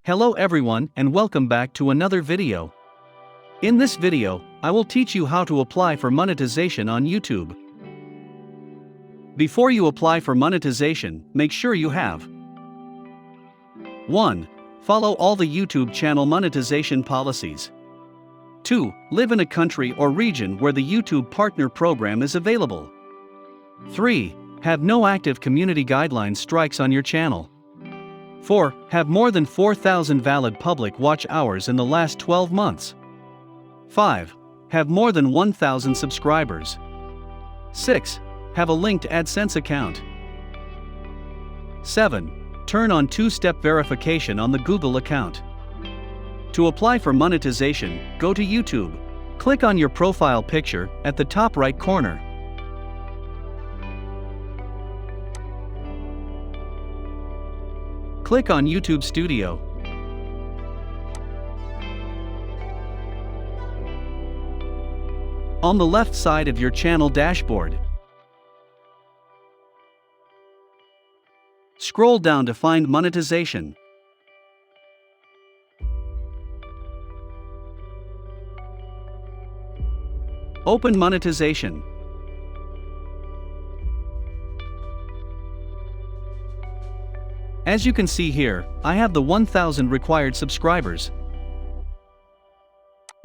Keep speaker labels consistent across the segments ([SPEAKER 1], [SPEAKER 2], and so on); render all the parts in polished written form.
[SPEAKER 1] Hello everyone and welcome back to another video. In this video, I will teach you how to apply for monetization on YouTube. Before you apply for monetization, make sure you have 1. Follow all the YouTube channel monetization policies. 2. Live in a country or region where the YouTube Partner Program is available. 3. Have no active community guidelines strikes on your channel. 4. Have more than 4,000 valid public watch hours in the last 12 months. 5. Have more than 1,000 subscribers. 6. Have a linked AdSense account. 7. Turn on two-step verification on the Google account. To apply for monetization, go to YouTube. Click on your profile picture at the top right corner. Click on YouTube Studio. On the left side of your channel dashboard, scroll down to find monetization. Open monetization. As you can see here, I have the 1,000 required subscribers,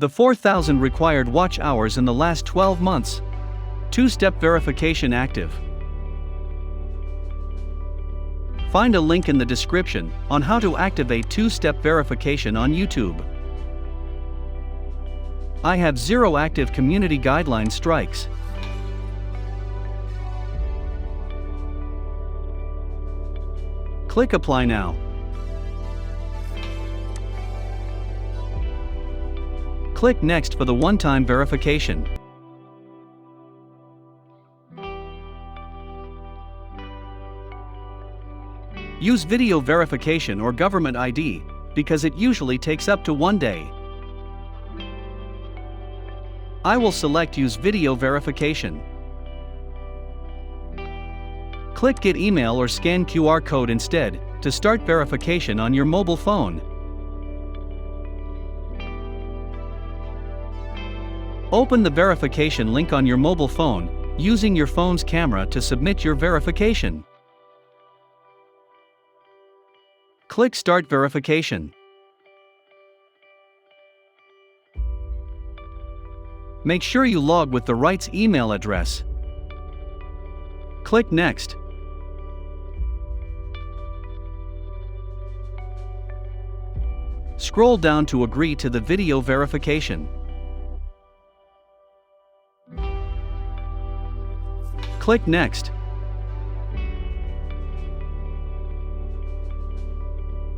[SPEAKER 1] the 4,000 required watch hours in the last 12 months, two-step verification active. Find a link in the description on how to activate two-step verification on YouTube. I have 0 active community guideline strikes. Click Apply Now. Click Next for the one-time verification. Use video verification or government ID, because it usually takes up to 1 day. I will select Use video verification. Click Get Email or scan QR code instead, to start verification on your mobile phone. Open the verification link on your mobile phone, using your phone's camera to submit your verification. Click Start Verification. Make sure you log with the right email address. Click Next. Scroll down to agree to the video verification. Click Next.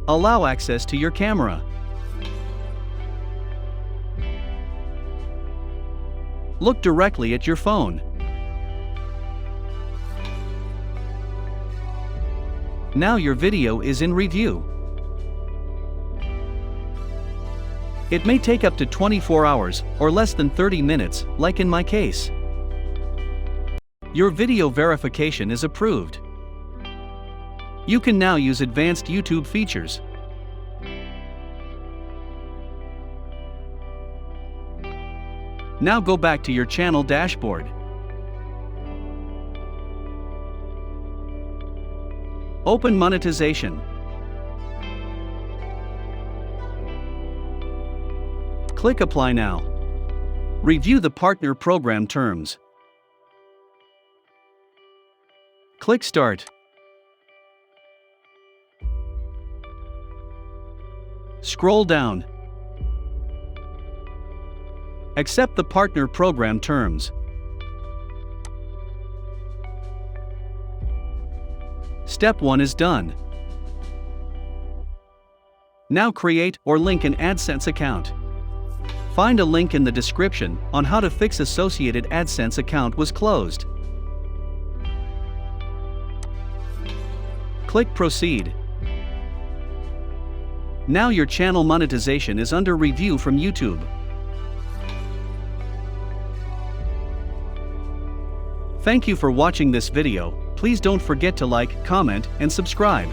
[SPEAKER 1] Allow access to your camera. Look directly at your phone. Now your video is in review. It may take up to 24 hours or less than 30 minutes, like in my case. Your video verification is approved. You can now use advanced YouTube features. Now go back to your channel dashboard. Open monetization. Click Apply Now. Review the Partner Program terms. Click Start. Scroll down. Accept the Partner Program terms. Step 1 is done. Now create or link an AdSense account. Find a link in the description on how to fix associated AdSense account was closed. Click Proceed. Now your channel monetization is under review from YouTube. Thank you for watching this video. Please don't forget to like, comment, and subscribe.